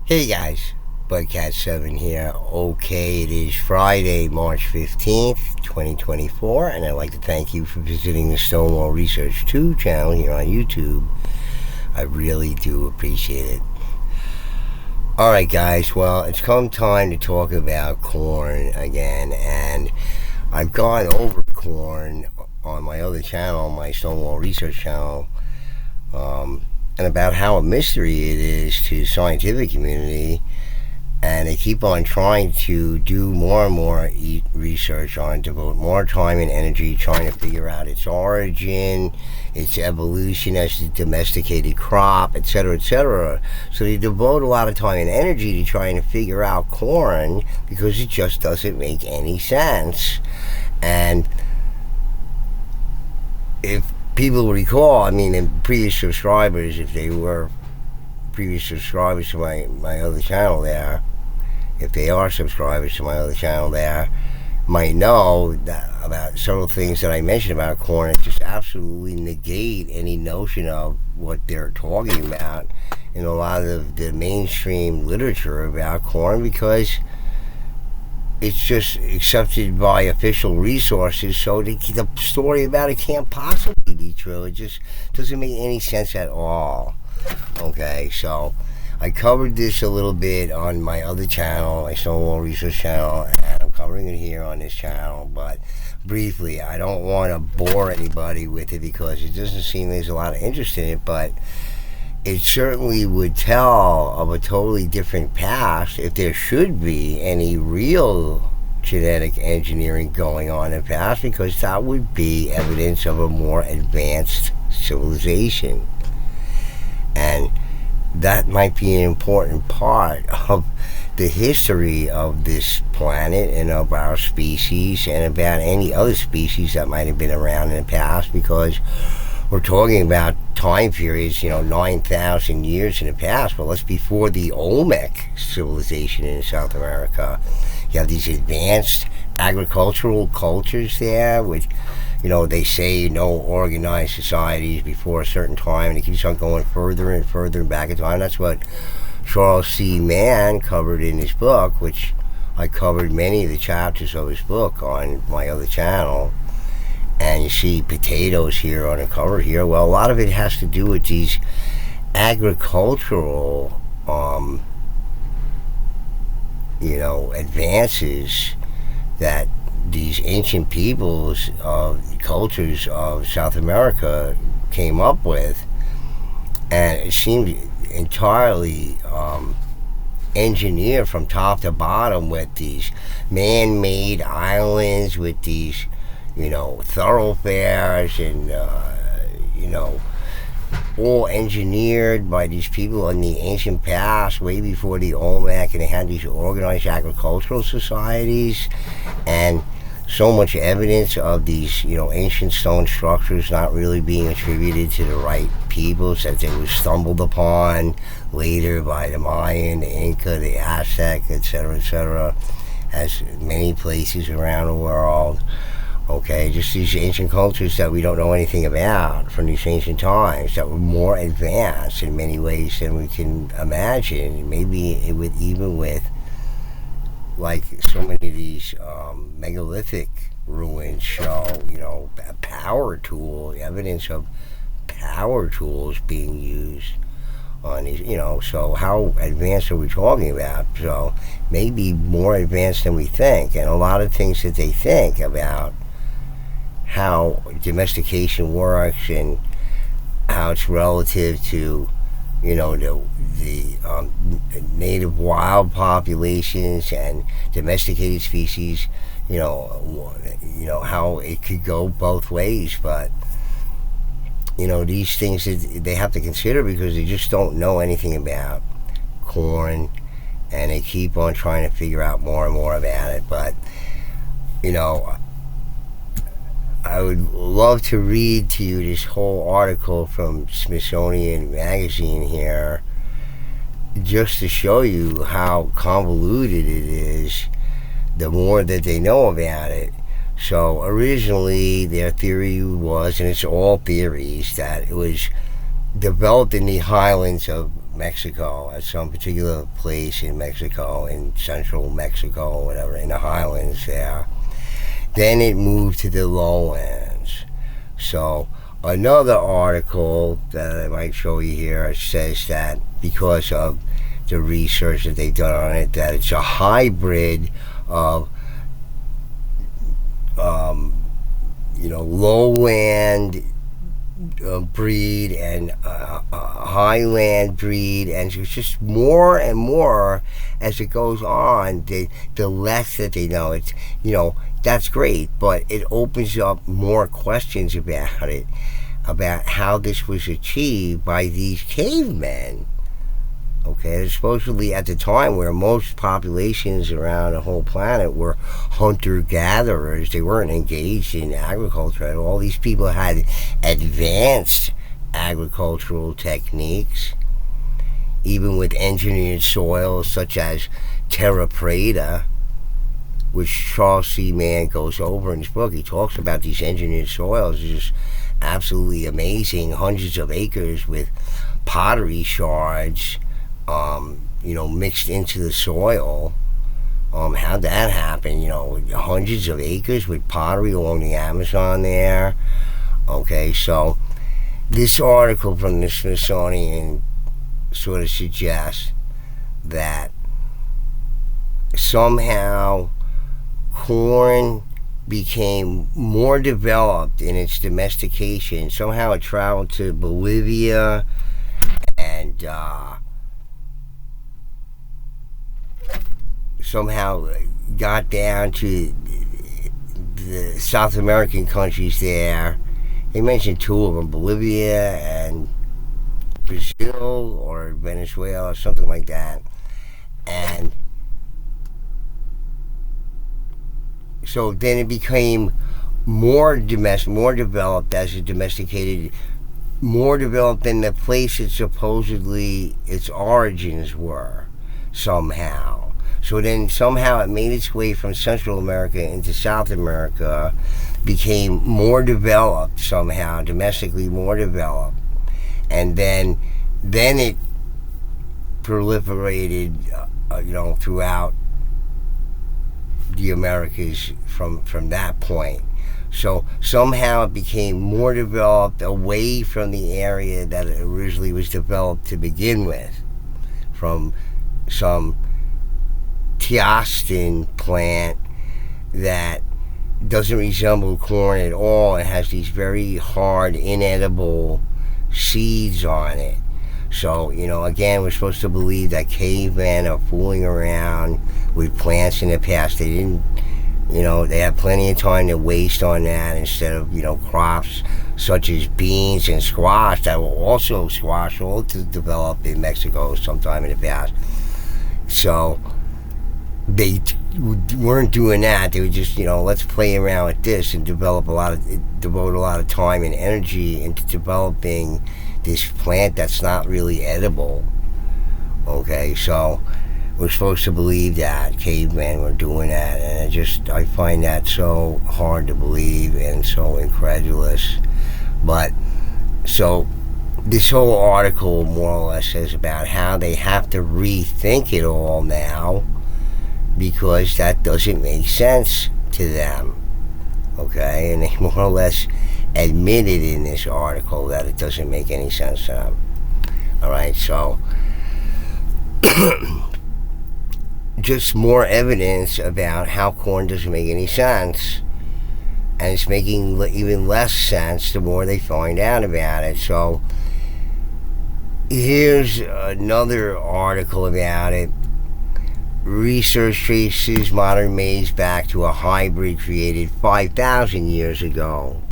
Hey guys, Budcat7 here. Okay, it is Friday, March 15th, 2024, and I'd like to thank you for visiting the Stonewall Research 2 channel here on YouTube. I really do appreciate it. Alright, guys, well, it's come time to talk about corn again, and I've gone over corn on my other channel, my Stonewall Research channel, and about how a mystery it is to the scientific community, and they keep on trying to do more and more research on it, devote more time and energy trying to figure out its origin, its evolution as a domesticated crop, etc., etc. So they devote a lot of time and energy to trying to figure out corn because it just doesn't make any sense. And if people recall, I mean, in previous subscribers, if they were previous subscribers to my other channel there, if they are subscribers to my other channel there, might know that about several things that I mentioned about corn and just absolutely negate any notion of what they're talking about in a lot of the mainstream literature about corn, because it's just accepted by official resources, so the story about it can't possibly be true. It just doesn't make any sense at all. Okay, so I covered this a little bit on my other channel, my Stonewall Research channel, and I'm covering it here on this channel, but briefly. I don't want to bore anybody with it because it doesn't seem there's a lot of interest in it, but it certainly would tell of a totally different past if there should be any real genetic engineering going on in the past, because that would be evidence of a more advanced civilization. And that might be an important part of the history of this planet and of our species and about any other species that might have been around in the past, because we're talking about time periods, 9,000 years in the past, but that's before the Olmec civilization in South America. You have these advanced agricultural cultures there, which, they say no organized societies before a certain time, and it keeps on going further and further back in time. That's what Charles C. Mann covered in his book, which I covered many of the chapters of his book on my other channel. And you see potatoes here on the cover here. Well, a lot of it has to do with these agricultural, advances that these ancient peoples of cultures of South America came up with, and it seemed entirely engineered from top to bottom, with these man-made islands, with these thoroughfares, and all engineered by these people in the ancient past, way before the Olmec, and they had these organized agricultural societies, and so much evidence of these ancient stone structures not really being attributed to the right peoples, that they were stumbled upon later by the Mayan, the Inca, the Aztec, etc., as many places around the world. Okay, just these ancient cultures that we don't know anything about from these ancient times, that were more advanced in many ways than we can imagine. Maybe even with, like, so many of these megalithic ruins show, power tool evidence of power tools being used on these. So how advanced are we talking about? So maybe more advanced than we think, and a lot of things that they think about how domestication works and how it's relative to the native wild populations and domesticated species, how it could go both ways. But these things that they have to consider, because they just don't know anything about corn, and they keep on trying to figure out more and more about it. But I would love to read to you this whole article from Smithsonian Magazine here, just to show you how convoluted it is the more that they know about it. So originally their theory was, and it's all theories, that it was developed in the highlands of Mexico, at some particular place in Mexico, in central Mexico, or whatever, in the highlands there. Then it moved to the lowlands. So another article that I might show you here says that because of the research that they've done on it, that it's a hybrid of lowland breed and highland breed, and it's just more and more as it goes on. The less that they know, it's that's great, but it opens up more questions about it, about how this was achieved by these cavemen. Okay, supposedly at the time where most populations around the whole planet were hunter-gatherers, they weren't engaged in agriculture at all. These people had advanced agricultural techniques, even with engineered soils such as terra preta, which Charles C. Mann goes over in his book. He talks about these engineered soils. It's just absolutely amazing. Hundreds of acres with pottery shards mixed into the soil. How'd that happen? Hundreds of acres with pottery along the Amazon there. Okay, so this article from the Smithsonian sort of suggests that somehow corn became more developed in its domestication. Somehow it traveled to Bolivia and somehow got down to the South American countries there. They mentioned two of them, Bolivia and Brazil or Venezuela or something like that. And so then it became more developed as it domesticated, more developed than the place it supposedly its origins were somehow. So then somehow it made its way from Central America into South America, became more developed somehow, domestically more developed, and then it proliferated, throughout the Americas from that point. So somehow it became more developed away from the area that it originally was developed to begin with, from some Teostin plant that doesn't resemble corn at all. It has these very hard, inedible seeds on it. So, again, we're supposed to believe that cavemen are fooling around with plants in the past. They didn't, they had plenty of time to waste on that instead of, crops such as beans and squash that were also developed in Mexico sometime in the past. So they weren't doing that. They were just, let's play around with this and devote a lot of time and energy into developing this plant that's not really edible. Okay, so we're supposed to believe that cavemen were doing that, and I find that so hard to believe and so incredulous. But so this whole article more or less says about how they have to rethink it all now, because that doesn't make sense to them. Okay, and they more or less admitted in this article that it doesn't make any sense to them. Alright, so just more evidence about how corn doesn't make any sense, and it's making even less sense the more they find out about it. So here's another article about it. Research traces modern maize back to a hybrid created 5,000 years ago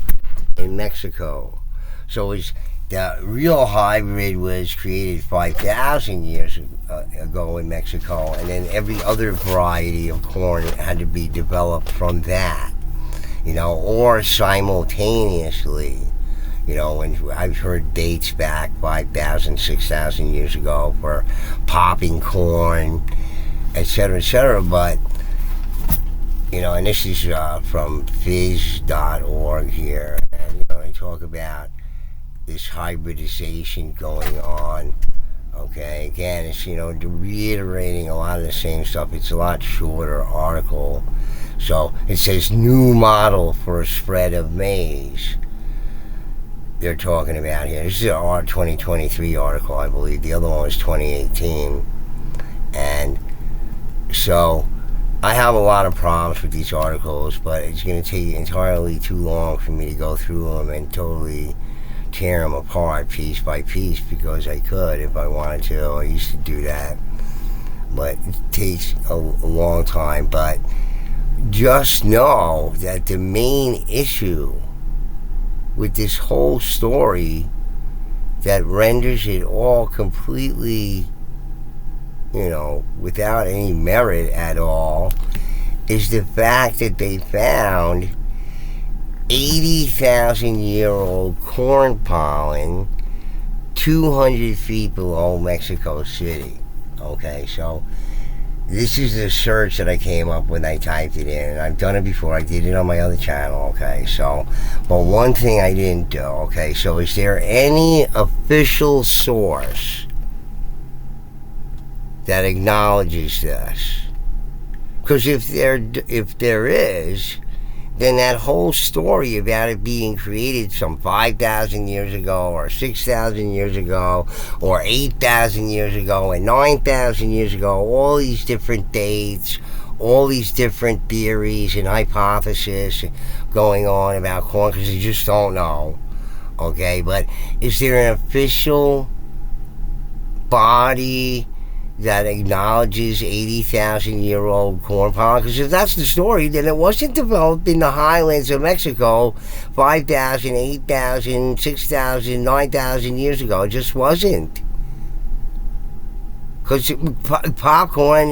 in Mexico. So the real hybrid was created 5,000 years ago in Mexico, and then every other variety of corn had to be developed from that, or simultaneously. When I've heard dates back 5,000, 6,000 years ago for popping corn, etc., but and this is from phys.org here, and they talk about this hybridization going on Okay, again, it's, reiterating a lot of the same stuff. It's a lot shorter article. So it says new model for a spread of maize. They're talking about here. This is our 2023 article, I believe. The other one was 2018. And so I have a lot of problems with these articles, but it's going to take entirely too long for me to go through them and totally tear them apart piece by piece, because I could if I wanted to. I used to do that. But it takes a long time. But just know that the main issue with this whole story that renders it all completely, without any merit at all, is the fact that they found 80,000-year-old corn pollen 200 feet below Mexico City. Okay, so this is the search that I came up when I typed it in. And I've done it before. I did it on my other channel, okay? So, but one thing I didn't do, okay? So is there any official source that acknowledges this? Because if there is, then that whole story about it being created some 5,000 years ago or 6,000 years ago or 8,000 years ago and 9,000 years ago, all these different dates, all these different theories and hypotheses going on about corn, because you just don't know, okay? But is there an official body that acknowledges 80,000-year-old corn pollen? Because if that's the story, then it wasn't developed in the highlands of Mexico 5,000, 8,000, 6,000, 9,000 years ago. It just wasn't. Because popcorn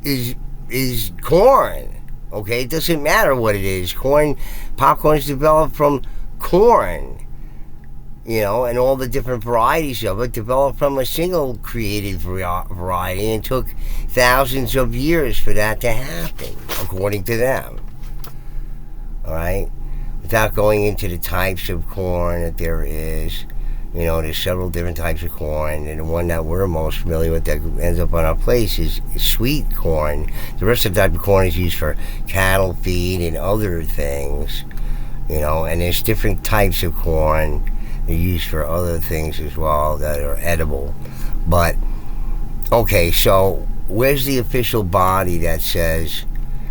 is corn. Okay, it doesn't matter what it is. Popcorn is developed from corn. And all the different varieties of it developed from a single created variety, and took thousands of years for that to happen, according to them. All right? Without going into the types of corn that there is, there's several different types of corn, and the one that we're most familiar with that ends up on our place is sweet corn. The rest of the type of corn is used for cattle feed and other things, and there's different types of corn. They're used for other things as well that are edible. But, okay, so where's the official body that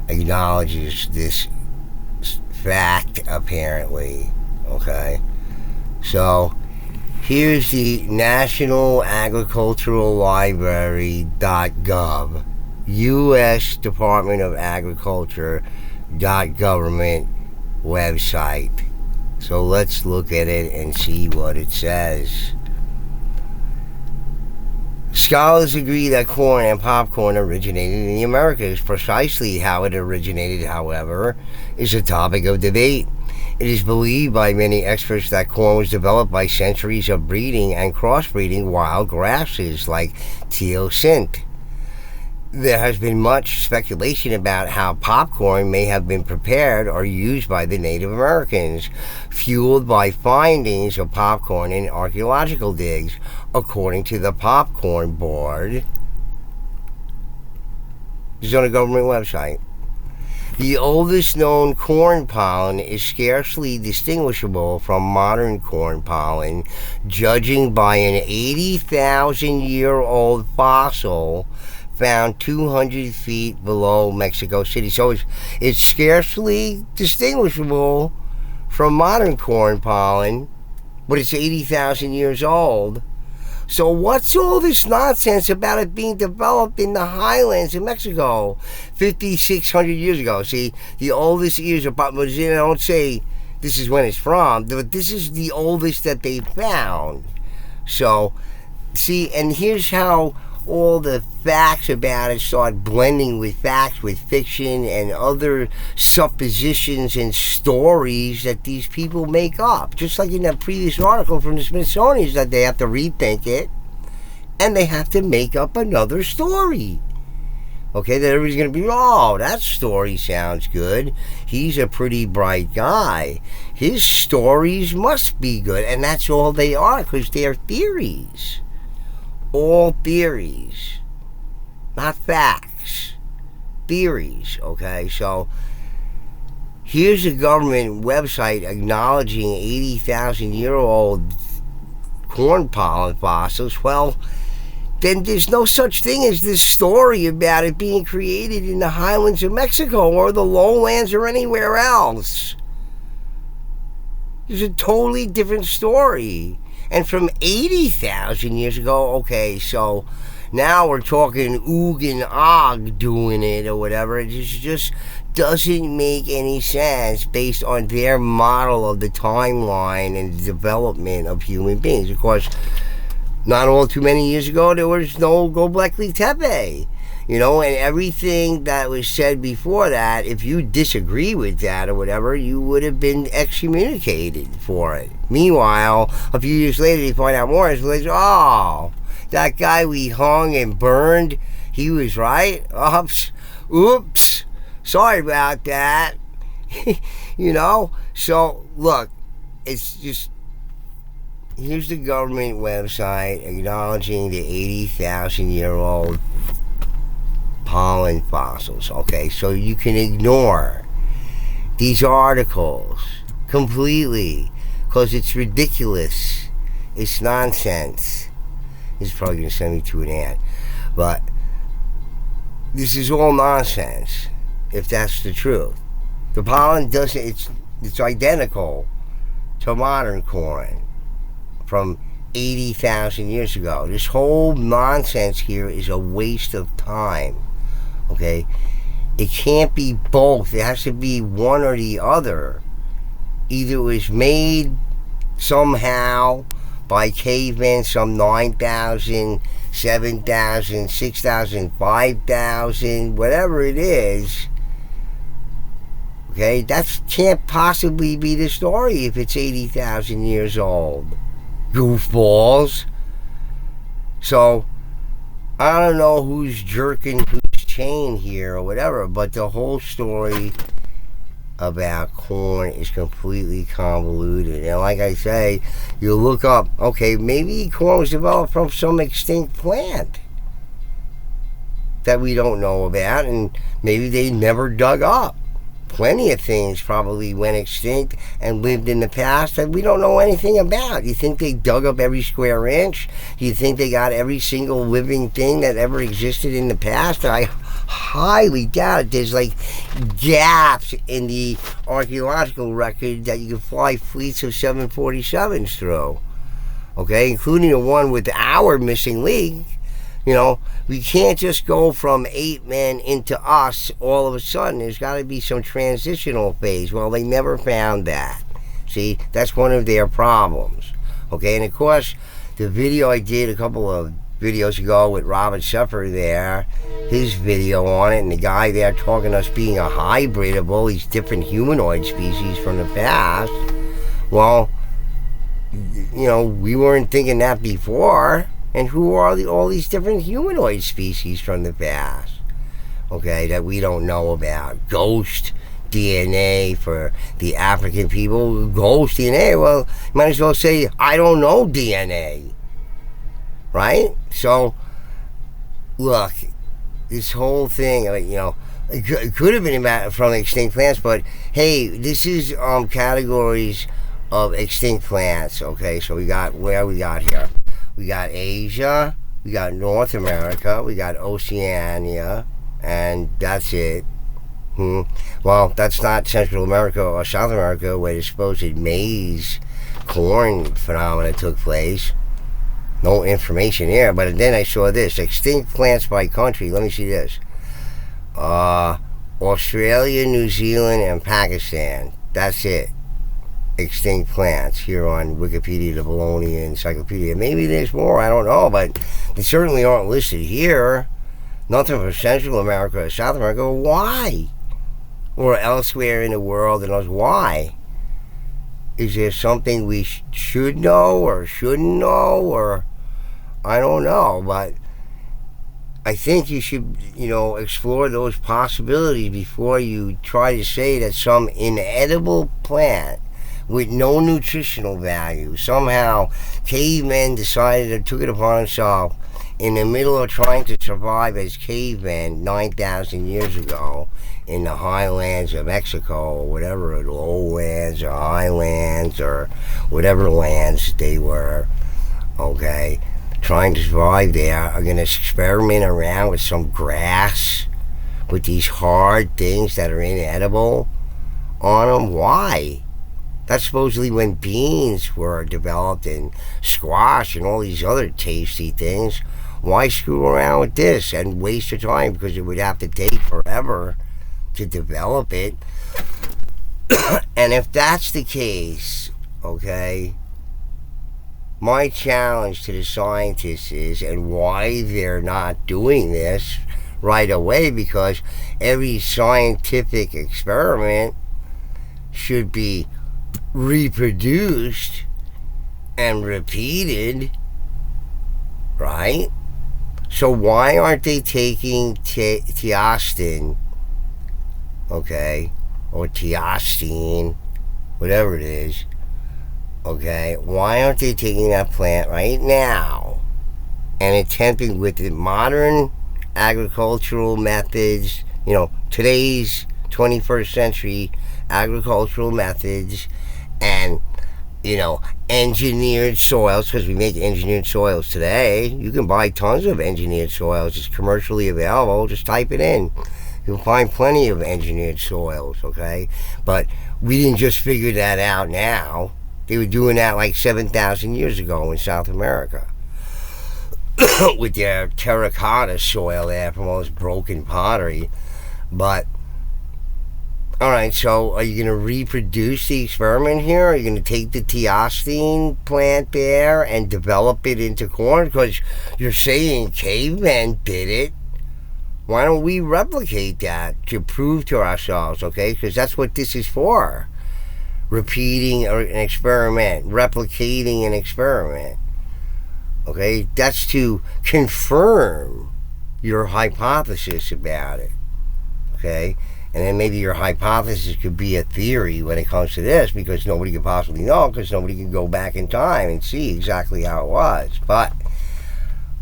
acknowledges this fact, apparently? Okay, so here's the National Agricultural Library.gov, U.S. Department of Agriculture.government website. So let's look at it and see what it says. Scholars agree that corn and popcorn originated in the Americas. Precisely how it originated, however, is a topic of debate. It is believed by many experts that corn was developed by centuries of breeding and crossbreeding wild grasses like teosinte. There has been much speculation about how popcorn may have been prepared or used by the Native Americans, fueled by findings of popcorn in archaeological digs, according to the Popcorn Board. This is on a government website. The oldest known corn pollen is scarcely distinguishable from modern corn pollen, judging by an 80,000-year-old fossil found 200 feet below Mexico City. So it's scarcely distinguishable from modern corn pollen, but it's 80,000 years old. So what's all this nonsense about it being developed in the highlands of Mexico 5,600 years ago? See, the oldest years are, but they don't say this is when it's from, but this is the oldest that they found. So, see, and here's how all the facts about it start blending with facts, with fiction and other suppositions and stories that these people make up. Just like in that previous article from the Smithsonian, that they have to rethink it and they have to make up another story. Okay, that everybody's going to be, oh, that story sounds good. He's a pretty bright guy. His stories must be good. And that's all they are, because they're theories. all theories, not facts. Theories, okay? So here's a government website acknowledging 80,000-year-old corn pollen fossils. Well, then there's no such thing as this story about it being created in the highlands of Mexico or the lowlands or anywhere else. There's a totally different story. And from 80,000 years ago, okay, so now we're talking Oog and Og doing it or whatever. It just doesn't make any sense based on their model of the timeline and the development of human beings. Of course, not all too many years ago, there was no Göbekli Tepe. You know, and everything that was said before that, if you disagree with that or whatever, you would have been excommunicated for it. Meanwhile, a few years later, you find out more, it's like, oh, that guy we hung and burned, he was right. Oops. Sorry about that. You know? So, look, it's just, here's the government website acknowledging the 80,000-year-old pollen fossils. Okay, so you can ignore these articles completely because it's ridiculous. It's nonsense. This is probably going to send me to an ad, but this is all nonsense if that's the truth. The pollen doesn't, it's identical to modern corn from 80,000 years ago. This whole nonsense here is a waste of time. Okay, it can't be both. It has to be one or the other. Either it was made somehow by cavemen some 9,000, 7,000, 6,000, 5,000, whatever it is. Okay, that can't possibly be the story if it's 80,000 years old. Goofballs. So, I don't know who's jerking who's chain here or whatever, but the whole story about corn is completely convoluted. And like I say, you look up, okay, maybe corn was developed from some extinct plant that we don't know about, and maybe they never dug up. Plenty of things probably went extinct and lived in the past that we don't know anything about. You think they dug up every square inch? Do you think they got every single living thing that ever existed in the past? I highly doubt it. There's like gaps in the archaeological record that you can fly fleets of 747s through. Okay, including the one with our missing link. You know, we can't just go from 8 men into us all of a sudden. There's got to be some transitional phase. Well, they never found that. See, that's one of their problems. Okay, and of course, the video I did a couple of videos ago with Robert Sheffer there, his video on it, and the guy there talking us being a hybrid of all these different humanoid species from the past. Well, you know, we weren't thinking that before. And who are all these different humanoid species from the past? Okay, that we don't know about. Ghost DNA for the African people. Ghost DNA, well, you might as well say, I don't know DNA. Right? So, look, this whole thing, you know, it could have been about from extinct plants, but hey, this is categories of extinct plants. Okay, so we got here. We got Asia, we got North America, we got Oceania, and that's it. Well, that's not Central America or South America where the supposed maize corn phenomena took place. No information there, but then I saw this. Extinct plants by country. Let me see this. Australia, New Zealand, and Pakistan. That's it. Extinct plants here on Wikipedia, the Bologna Encyclopedia. Maybe there's more, I don't know, but they certainly aren't listed here. Nothing for Central America or South America. Why? Or elsewhere in the world, and why? Is there something we should know or shouldn't know, or I don't know, but I think you should, you know, explore those possibilities before you try to say that some inedible plant with no nutritional value, somehow cavemen decided or took it upon themselves in the middle of trying to survive as cavemen 9,000 years ago in the highlands of Mexico, or whatever, lowlands or highlands or whatever lands they were, okay, trying to survive there, are going to experiment around with some grass, with these hard things that are inedible on them? Why? That's supposedly when beans were developed and squash and all these other tasty things. Why screw around with this and waste your time? Because it would have to take forever to develop it. And if that's the case, okay, my challenge to the scientists is, and why they're not doing this right away, because every scientific experiment should be reproduced and repeated, right? So why aren't they taking teostin, okay, or teostine, whatever it is, okay? Why aren't they taking that plant right now and attempting with the modern agricultural methods, today's 21st century agricultural methods, and engineered soils, because we make engineered soils today. You can buy tons of engineered soils. It's commercially available. Just type it in. You'll find plenty of engineered soils, okay? But we didn't just figure that out now. They were doing that like 7,000 years ago in South America with their terracotta soil there from all this broken pottery. But all right, so are you going to reproduce the experiment here? Are you going to take the teostine plant there and develop it into corn? Because you're saying cavemen did it. Why don't we replicate that to prove to ourselves, okay? Because that's what this is for. Repeating an experiment, replicating an experiment, okay? That's to confirm your hypothesis about it, okay? And then maybe your hypothesis could be a theory when it comes to this, because nobody could possibly know, because nobody can go back in time and see exactly how it was. But,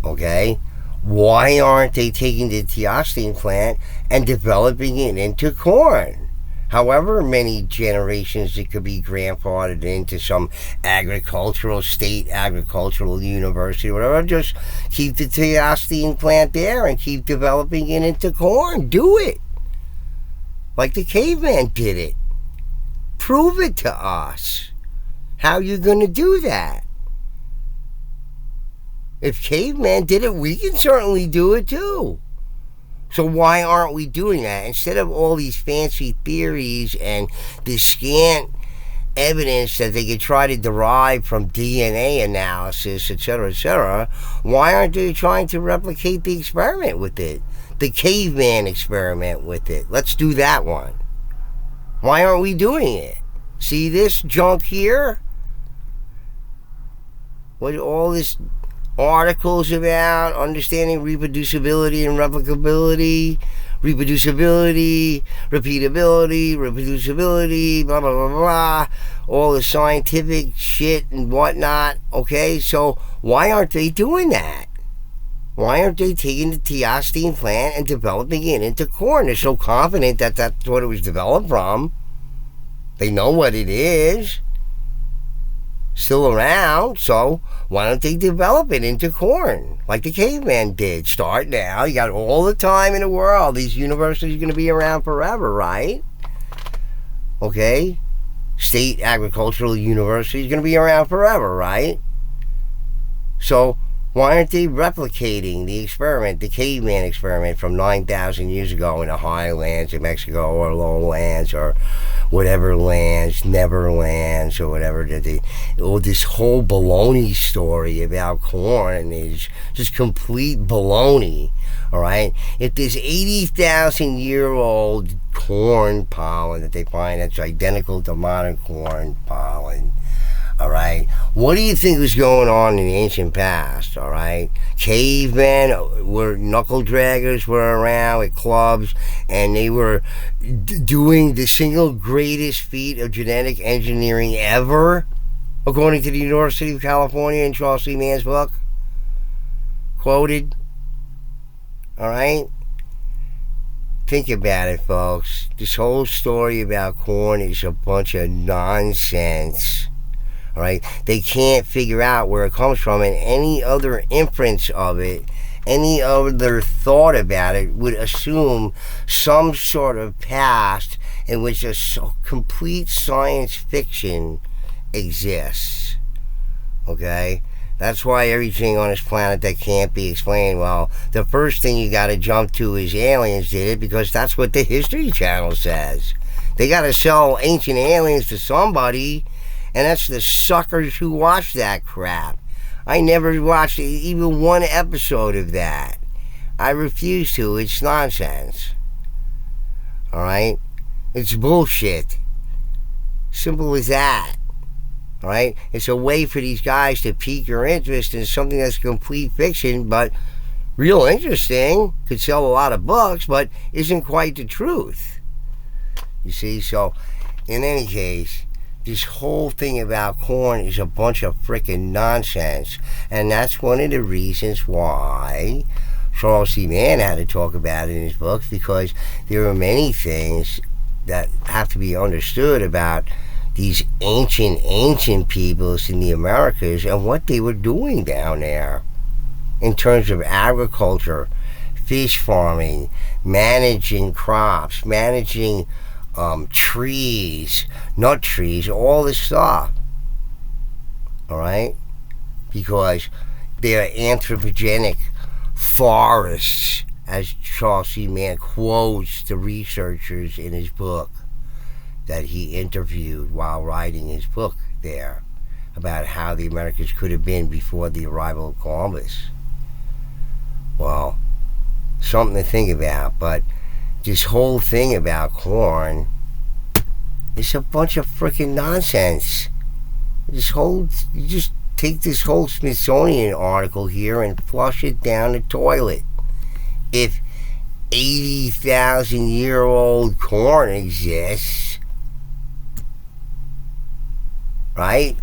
okay, why aren't they taking the teostine plant and developing it into corn? However many generations it could be grandfathered into some state agricultural university or whatever, just keep the teostine plant there and keep developing it into corn. Do it. Like the caveman did it. Prove it to us. How you going to do that? If caveman did it, we can certainly do it too. So why aren't we doing that? Instead of all these fancy theories and the scant evidence that they could try to derive from DNA analysis, etc., why aren't they trying to replicate the experiment with it? The caveman experiment with it. Let's do that one. Why aren't we doing it? See this junk here? What all this articles about understanding reproducibility and replicability, reproducibility, repeatability, blah, blah, blah, blah, all the scientific shit and whatnot, okay? So why aren't they doing that? Why aren't they taking the teostine plant and developing it into corn? They're so confident that that's what it was developed from. They know what it is. Still around, so why don't they develop it into corn like the caveman did? Start now. You got all the time in the world. These universities are going to be around forever, right? Okay? State agricultural university is going to be around forever, right? So why aren't they replicating the experiment, the caveman experiment from 9,000 years ago in the highlands of Mexico or lowlands or whatever lands, Neverlands or whatever? This whole baloney story about corn is just complete baloney, all right? If this 80,000-year-old corn pollen that they find that's identical to modern corn pollen, all right, what do you think was going on in the ancient past? All right, cavemen were knuckle draggers were around with clubs, and they were doing the single greatest feat of genetic engineering ever, according to the University of California and Charles C. Mann's book. quoted. All right? Think about it, folks. This whole story about corn is a bunch of nonsense. All right? They can't figure out where it comes from, and any other inference of it, any other thought about it would assume some sort of past in which a complete science fiction exists. Okay? That's why everything on this planet that can't be explained, well, the first thing you got to jump to is aliens did it, because that's what the History Channel says. They got to sell ancient aliens to somebody, and that's the suckers who watch that crap. I never watched even one episode of that. I refuse to. It's nonsense. Alright? It's bullshit. Simple as that. Alright? It's a way for these guys to pique your interest in something that's complete fiction, but real interesting. Could sell a lot of books, but isn't quite the truth. You see? So, in any case, this whole thing about corn is a bunch of freaking nonsense. And that's one of the reasons why Charles C. Mann had to talk about it in his books, because there are many things that have to be understood about these ancient peoples in the Americas and what they were doing down there in terms of agriculture, fish farming, managing crops, managing trees, nut trees, all this stuff. Alright? Because they're anthropogenic forests, as Charles C. Mann quotes the researchers in his book that he interviewed while writing his book there about how the Americas could have been before the arrival of Columbus. Well, something to think about, but this whole thing about corn is a bunch of freaking nonsense. You just take this whole Smithsonian article here and flush it down the toilet. If 80,000-year-old corn exists, right?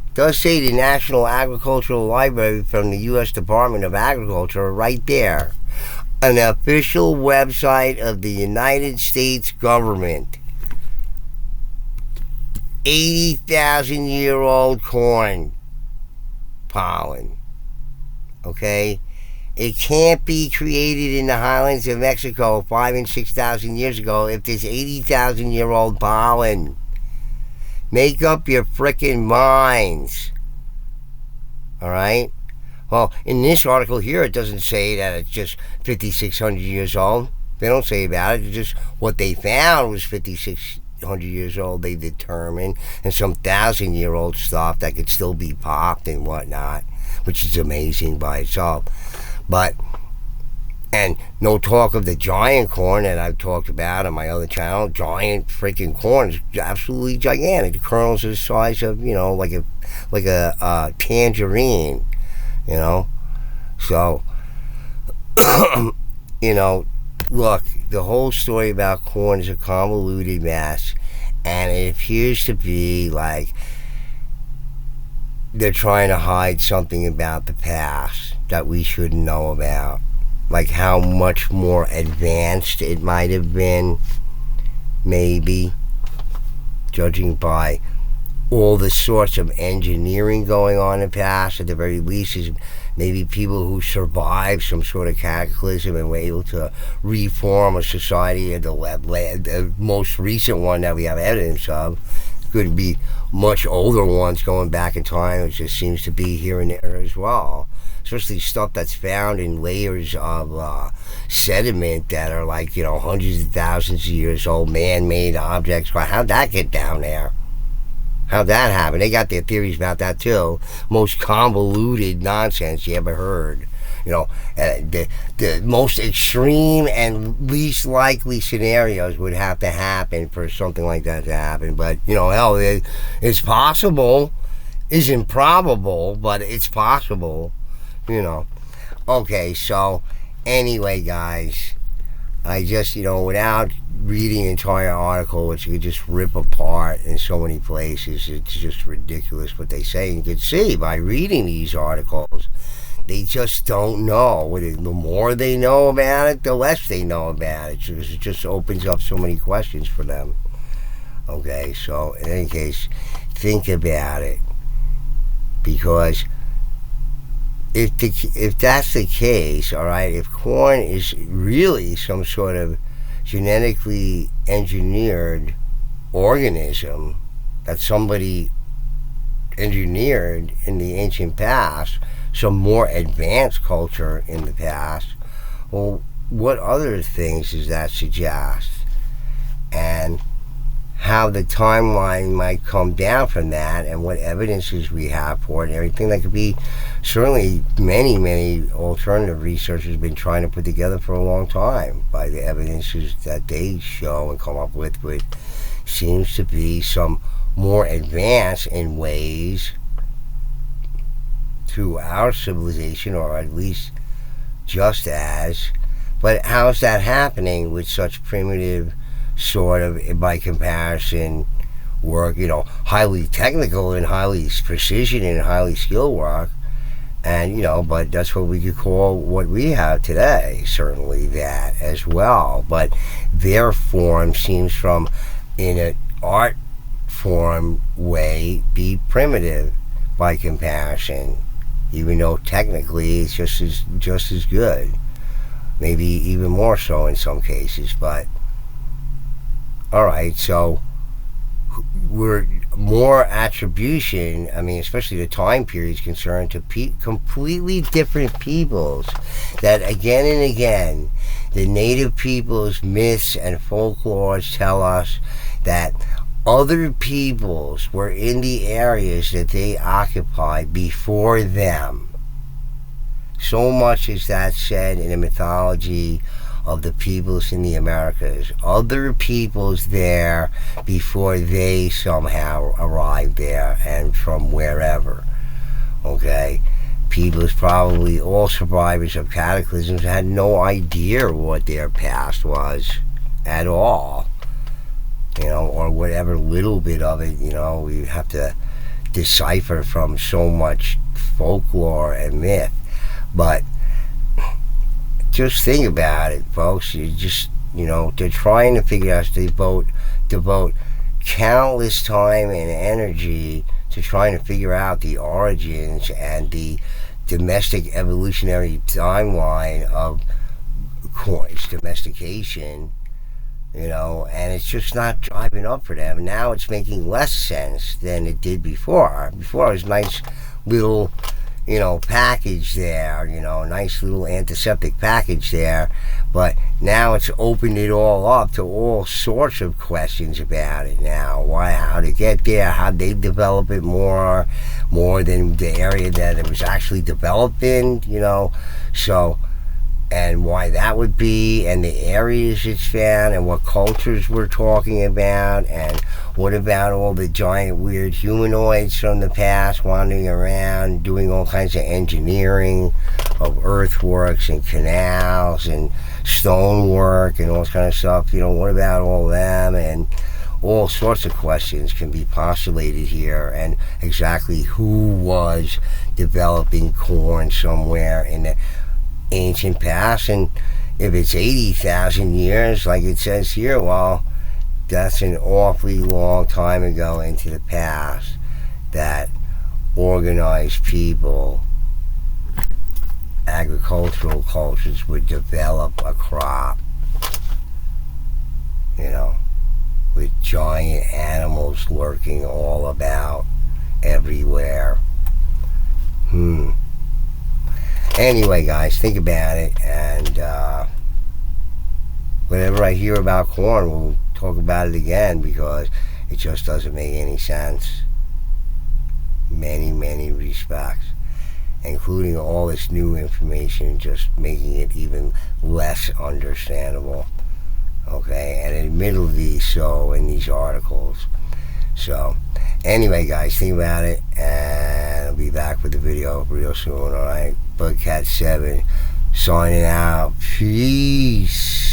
It does say the National Agricultural Library from the U.S. Department of Agriculture right there. An official website of the United States government. 80,000-year-old corn pollen. Okay? It can't be created in the highlands of Mexico 5,000 and 6,000 years ago if there's 80,000-year-old pollen. Make up your frickin' minds. Alright? Well, in this article here, it doesn't say that it's just 5,600 years old. They don't say about it. It's just what they found was 5,600 years old, they determined, and some 1,000-year-old stuff that could still be popped and whatnot, which is amazing by itself. But, and no talk of the giant corn that I've talked about on my other channel. Giant freaking corn is absolutely gigantic. The kernels are the size of, like a tangerine. So, look, the whole story about corn is a convoluted mess, and it appears to be like they're trying to hide something about the past that we shouldn't know about, like how much more advanced it might have been, maybe, judging by all the sorts of engineering going on in the past. At the very least, is maybe people who survived some sort of cataclysm and were able to reform a society. The most recent one that we have evidence of could be much older ones going back in time. It just seems to be here and there as well. Especially stuff that's found in layers of sediment that are like, hundreds of thousands of years old, man-made objects. How'd that get down there? How'd that happen? They got their theories about that too. Most convoluted nonsense you ever heard. The most extreme and least likely scenarios would have to happen for something like that to happen. But, hell, it's possible. Isn't probable, but it's possible. Okay, so, anyway, guys, I just, without reading the entire article, which you could just rip apart in so many places, it's just ridiculous what they say. You can see by reading these articles, they just don't know. The more they know about it, the less they know about it. Because it just opens up so many questions for them. Okay, so in any case, think about it. Because if that's the case, all right, if corn is really some sort of genetically engineered organism that somebody engineered in the ancient past, some more advanced culture in the past, well, what other things does that suggest? And how the timeline might come down from that, and what evidences we have for it, and everything that could be certainly many alternative researchers have been trying to put together for a long time by the evidences that they show and come up with, which seems to be some more advanced in ways to our civilization, or at least just as. But how's that happening with such primitive sort of, by comparison, work, highly technical and highly precision and highly skilled work? And, but that's what we could call what we have today, certainly that as well. But their form seems from, in an art form way, be primitive by comparison, even though technically it's just as good, maybe even more so in some cases. But all right, so we're more attribution, especially the time period is concerned, to completely different peoples that again and again, the native peoples' myths and folklores tell us that other peoples were in the areas that they occupied before them. So much is that said in the mythology of the peoples in the Americas. Other peoples there before they somehow arrived there, and from wherever. Okay? Peoples, probably all survivors of cataclysms, had no idea what their past was at all. Or whatever little bit of it, we have to decipher from so much folklore and myth. But just think about it, folks. You just, they're trying to figure out, devote countless time and energy to trying to figure out the origins and the domestic evolutionary timeline of corn's domestication, and it's just not driving up for them. Now it's making less sense than it did before. Before it was nice little, package there, nice little antiseptic package there. But now it's opened it all up to all sorts of questions about it now. Why, how to get there, how they develop it more than the area that it was actually developed in, so, and why that would be, and the areas it's found, and what cultures we're talking about, and what about all the giant weird humanoids from the past wandering around doing all kinds of engineering of earthworks and canals and stonework and all this kind of stuff. What about all them? And all sorts of questions can be postulated here, and exactly who was developing corn somewhere in the ancient past. And if it's 80,000 years like it says here, well, that's an awfully long time ago into the past that organized people, agricultural cultures, would develop a crop, with giant animals lurking all about everywhere. Anyway, guys, think about it, and whenever I hear about corn, we'll talk about it again, because it just doesn't make any sense. Many respects, including all this new information, just making it even less understandable. Okay, and admittedly so in these articles. So, anyway, guys, think about it, and I'll be back with the video real soon, alright? Bugcat7 signing out. Peace.